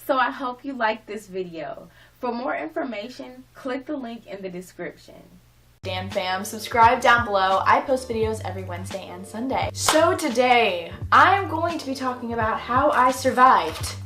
So I hope you liked this video. For more information, click the link in the description. Dan fam, subscribe down below. I post videos every Wednesday and Sunday. So today, I'm going to be talking about how I survived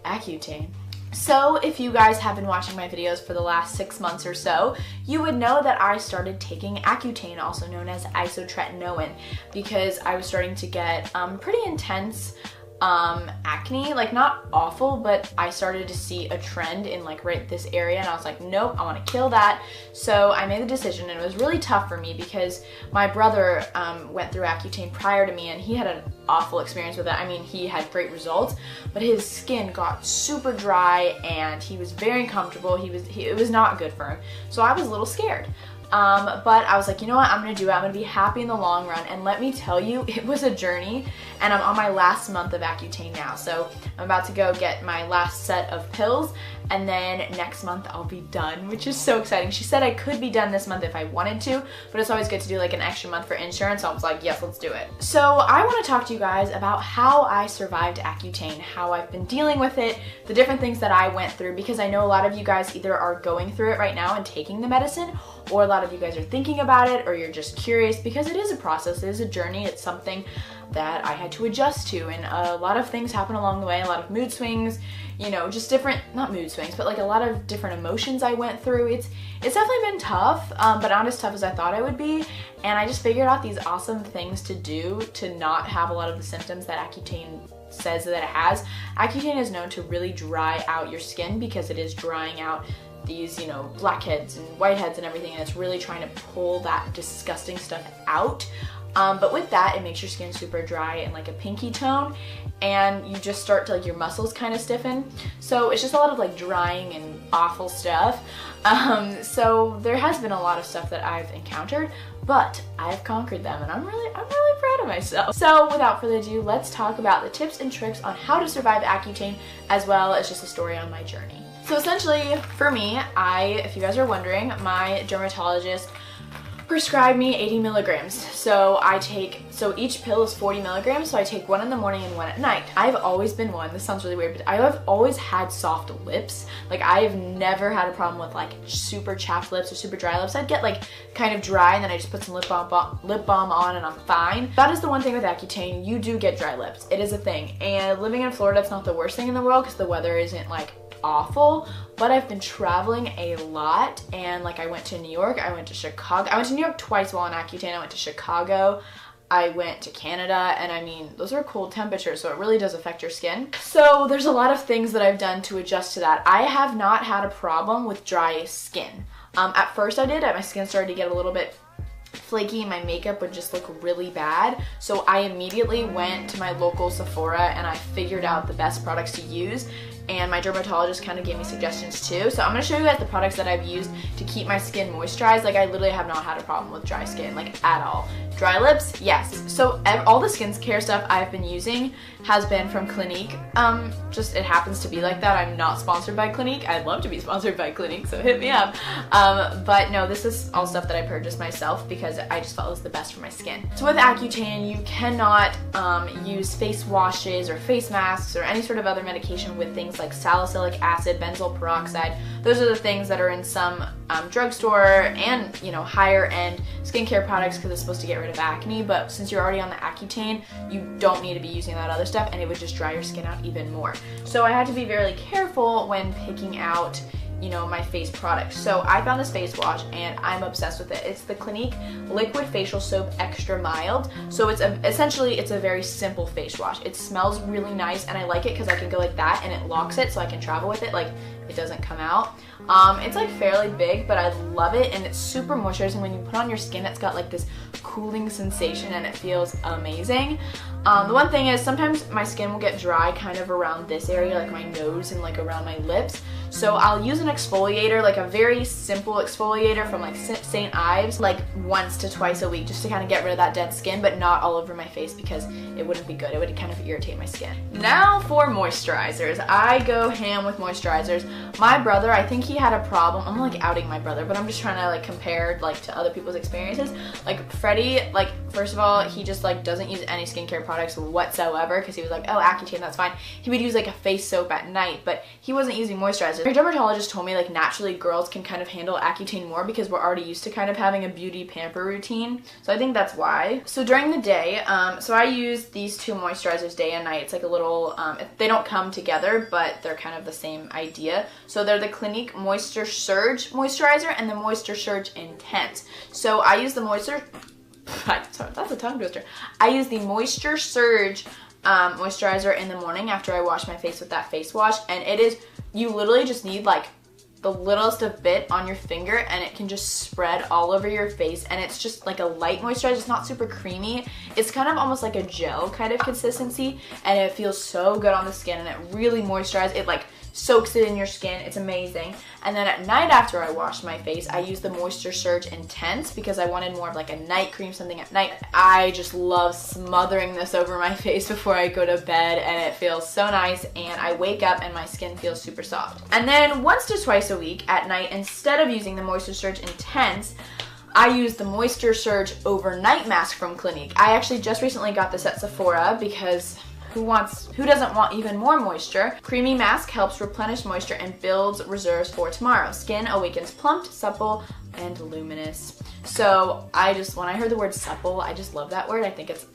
Accutane. So if you guys have been watching my videos for the last 6 months or so, you would know that I started taking Accutane, also known as isotretinoin, because I was starting to get pretty intense acne, like not awful, but I started to see a trend in like right this area, and I was like, nope, I want to kill that. So I made the decision, and it was really tough for me because my brother went through Accutane prior to me, and he had an awful experience with it. I mean, he had great results, but his skin got super dry, and he was very uncomfortable. It was not good for him. So I was a little scared. But I was like, you know what, I'm gonna do it. I'm gonna be happy in the long run. And let me tell you, it was a journey, and I'm on my last month of Accutane now. So I'm about to go get my last set of pills, and then next month I'll be done, which is so exciting. She said I could be done this month if I wanted to, but it's always good to do like an extra month for insurance. So I was like, yes, let's do it. So I want to talk to you guys about how I survived Accutane, how I've been dealing with it, the different things that I went through, because I know a lot of you guys either are going through it right now and taking the medicine, or a lot of you guys are thinking about it, or you're just curious, because it is a process, it is a journey, it's something that I had to adjust to, and a lot of things happen along the way, a lot of mood swings, you know, just different, not mood swings, but like a lot of different emotions I went through. It's definitely been tough, but not as tough as I thought it would be, and I just figured out these awesome things to do to not have a lot of the symptoms that Accutane says that it has. Accutane is known to really dry out your skin because it is drying out these, you know, blackheads and whiteheads and everything, and it's really trying to pull that disgusting stuff out. But with that, it makes your skin super dry and like a pinky tone, and you just start to like your muscles kind of stiffen. So it's just a lot of like drying and awful stuff. So there has been a lot of stuff that I've encountered, but I've conquered them, and I'm really proud of myself. So without further ado, let's talk about the tips and tricks on how to survive Accutane, as well as just a story on my journey. So essentially, for me, if you guys are wondering, my dermatologist prescribed me 80 milligrams. So each pill is 40 milligrams, so I take one in the morning and one at night. I've always been one, this sounds really weird, but I have always had soft lips. Like, I've never had a problem with like super chapped lips or super dry lips. I'd get like kind of dry, and then I just put some lip balm on and I'm fine. That is the one thing with Accutane, you do get dry lips. It is a thing. And living in Florida, it's not the worst thing in the world because the weather isn't like awful, but I've been traveling a lot, and like I went to New York, I went to Chicago, I went to New York twice while on Accutane, I went to Chicago, I went to Canada, and I mean, those are cold temperatures, so it really does affect your skin. So there's a lot of things that I've done to adjust to that. I have not had a problem with dry skin. At first I did, my skin started to get a little bit flaky, and my makeup would just look really bad. So I immediately went to my local Sephora, and I figured out the best products to use, and my dermatologist kind of gave me suggestions too. So I'm going to show you guys the products that I've used to keep my skin moisturized. Like, I literally have not had a problem with dry skin, like at all. Dry lips, yes. So all the skincare stuff I've been using has been from Clinique. Just it happens to be like that. I'm not sponsored by Clinique. I'd love to be sponsored by Clinique, so hit me up. But no, this is all stuff that I purchased myself because I just felt it was the best for my skin. So with Accutane, you cannot use face washes or face masks or any sort of other medication with things like salicylic acid, benzoyl peroxide. Those are the things that are in some drugstore and, you know, higher end skincare products because it's supposed to get rid of acne. But since you're already on the Accutane, you don't need to be using that other stuff, and it would just dry your skin out even more. So I had to be very careful when picking out, you know, my face products. So I found this face wash, and I'm obsessed with it. It's the Clinique Liquid Facial Soap Extra Mild. So essentially it's a very simple face wash. It smells really nice, and I like it because I can go like that and it locks it, so I can travel with it, like it doesn't come out. It's like fairly big, but I love it, and it's super moisturizing. When you put on your skin, it's got like this cooling sensation, and it feels amazing. The one thing is sometimes my skin will get dry kind of around this area, like my nose and like around my lips. So I'll use an exfoliator, like a very simple exfoliator from like St. Ives, like once to twice a week, just to kind of get rid of that dead skin, but not all over my face because it wouldn't be good. It would kind of irritate my skin. Now for moisturizers. I go ham with moisturizers. My brother, I think he had a problem. I'm like outing my brother, but I'm just trying to like compare like to other people's experiences. Like Freddie, like First of all, he just like doesn't use any skincare products whatsoever because he was like, oh, Accutane, that's fine. He would use like a face soap at night, but he wasn't using moisturizer. My dermatologist told me like naturally girls can kind of handle Accutane more because we're already used to kind of having a beauty pamper routine. So I think that's why. So during the day, so I use these two moisturizers day and night. It's like a little, they don't come together, but they're kind of the same idea. So they're the Clinique Moisture Surge Moisturizer and the Moisture Surge Intense. So I use the Moisture, sorry, that's a tongue twister. I use the Moisture Surge moisturizer in the morning after I wash my face with that face wash, and it is, you literally just need like the littlest of bit on your finger and it can just spread all over your face, and it's just like a light moisturizer. It's not super creamy. It's kind of almost like a gel kind of consistency, and it feels so good on the skin, and it really moisturizes. It like soaks it in your skin. It's amazing. And then at night after I wash my face, I use the Moisture Surge Intense because I wanted more of like a night cream, something at night. I just love smothering this over my face before I go to bed, and it feels so nice, and I wake up and my skin feels super soft. And then once to twice a week at night, instead of using the Moisture Surge Intense, I use the Moisture Surge Overnight Mask from Clinique. I actually just recently got this at Sephora because who doesn't want even more moisture? Creamy mask helps replenish moisture and builds reserves for tomorrow. Skin awakens plumped, supple, and luminous. So when I heard the word supple, I just love that word. I think it's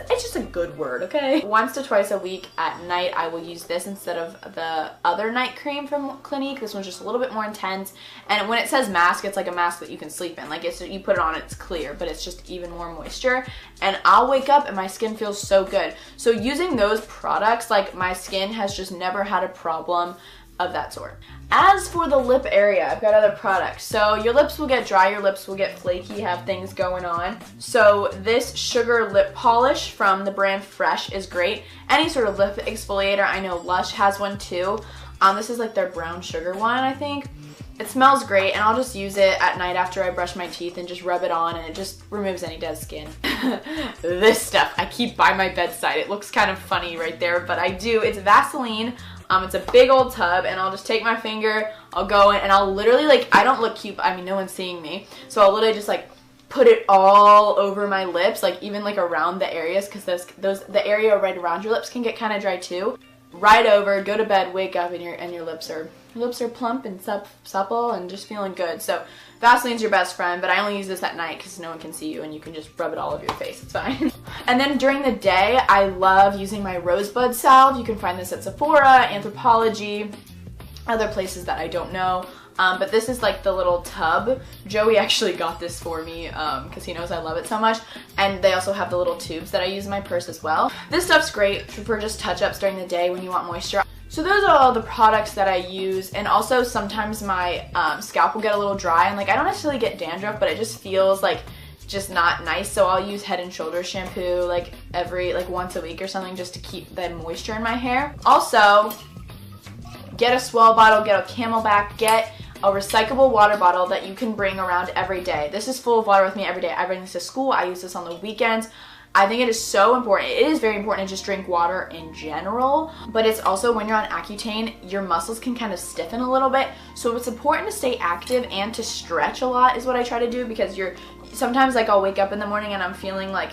just a good word, okay? Once to twice a week at night, I will use this instead of the other night cream from Clinique. This one's just a little bit more intense. And when it says mask, it's like a mask that you can sleep in. Like you put it on, it's clear, but it's just even more moisture. And I'll wake up and my skin feels so good. So using those products, like my skin has just never had a problem of that sort. As for the lip area, I've got other products. So your lips will get dry, your lips will get flaky, have things going on. So this sugar lip polish from the brand Fresh is great. Any sort of lip exfoliator, I know Lush has one too. This is like their brown sugar one, I think. It smells great, and I'll just use it at night after I brush my teeth and just rub it on, and it just removes any dead skin. This stuff I keep by my bedside. It looks kind of funny right there, but I do. It's Vaseline. It's a big old tub, and I'll just take my finger, I'll go in, and I'll literally, like, I don't look cute, I mean, no one's seeing me, so I'll literally just, like, put it all over my lips, like, even, like, around the areas, because the area right around your lips can get kind of dry, too. Right over, go to bed, wake up, and your lips are plump and supple and just feeling good. So Vaseline's your best friend, but I only use this at night because no one can see you and you can just rub it all over your face. It's fine. And then during the day, I love using my Rosebud salve. You can find this at Sephora, Anthropologie, other places that I don't know. But this is like the little tub. Joey actually got this for me because he knows I love it so much. And they also have the little tubes that I use in my purse as well. This stuff's great for just touch-ups during the day when you want moisture. So those are all the products that I use, and also sometimes my scalp will get a little dry, and like I don't necessarily get dandruff, but it just feels like just not nice, so I'll use Head and Shoulders shampoo like once a week or something just to keep the moisture in my hair. Also, get a Swell bottle, get a Camelback, get a recyclable water bottle that you can bring around every day. This is full of water with me every day. I bring this to school, I use this on the weekends. I think it is so important. It is very important to just drink water in general, but it's also when you're on Accutane, your muscles can kind of stiffen a little bit. So it's important to stay active and to stretch a lot is what I try to do, because sometimes like I'll wake up in the morning and I'm feeling like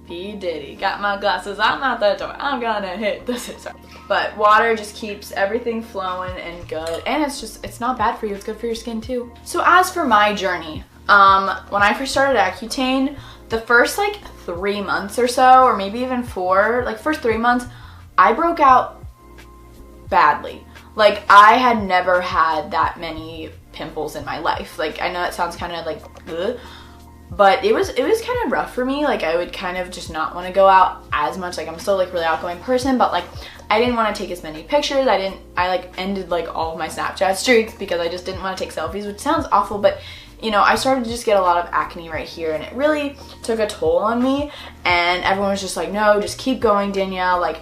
P. Diddy, got my glasses, I'm out the door, I'm gonna hit the scissors. But water just keeps everything flowing and good, and it's not bad for you, it's good for your skin too. So as for my journey, when I first started Accutane, the first like 3 months or so, or maybe even 4, like first 3 months, I broke out badly. Like I had never had that many pimples in my life. Like I know it sounds kind of like ugh, but it was kind of rough for me. Like I would kind of just not want to go out as much. Like I'm still like really outgoing person, but like I didn't want to take as many pictures. I like ended like all of my Snapchat streaks because I just didn't want to take selfies, which sounds awful, but you know, I started to just get a lot of acne right here, and it really took a toll on me, and everyone was just like, no, just keep going, Danielle. Like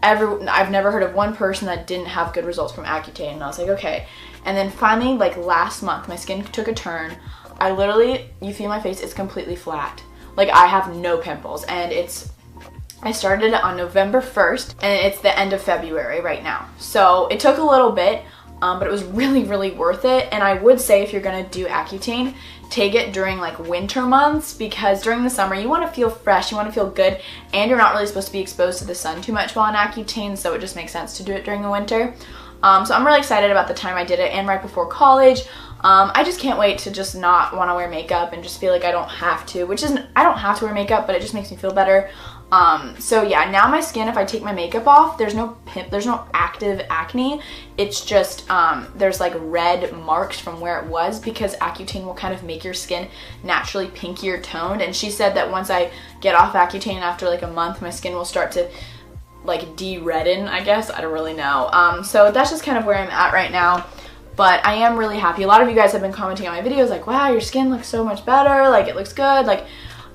I've never heard of one person that didn't have good results from Accutane, and I was like, okay. And then finally, like last month, my skin took a turn. I literally, you feel my face, it's completely flat. Like I have no pimples, and I started it on November 1st, and it's the end of February right now. So it took a little bit, but it was really worth it. And I would say if you're gonna do Accutane, take it during like winter months, because during the summer you want to feel fresh, you want to feel good, and you're not really supposed to be exposed to the sun too much while on Accutane, so it just makes sense to do it during the winter. So I'm really excited about the time I did it and right before college. I just can't wait to just not want to wear makeup and just feel like I don't have to, which isn't, I don't have to wear makeup, but it just makes me feel better. So yeah, now my skin, if I take my makeup off, there's no active acne. It's just, there's like red marks from where it was, because Accutane will kind of make your skin naturally pinkier toned. And she said that once I get off Accutane after like a month, my skin will start to like de-redden, I guess. I don't really know. So that's just kind of where I'm at right now. But I am really happy. A lot of you guys have been commenting on my videos like, wow, your skin looks so much better. Like, it looks good. Like,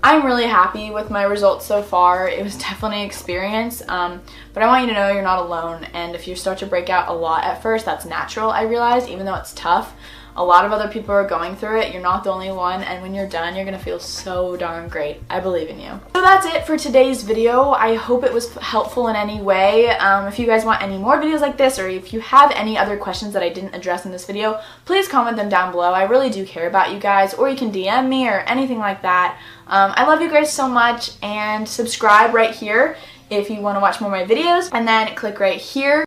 I'm really happy with my results so far. It was definitely an experience, but I want you to know you're not alone, and if you start to break out a lot at first, that's natural, I realized, even though it's tough. A lot of other people are going through it. You're not the only one, and when you're done, you're gonna feel so darn great. I believe in you. So that's it for today's video. I hope it was helpful in any way. If you guys want any more videos like this, or if you have any other questions that I didn't address in this video, please comment them down below. I really do care about you guys, or you can DM me or anything like that. I love you guys so much, and subscribe right here if you want to watch more of my videos, and then click right here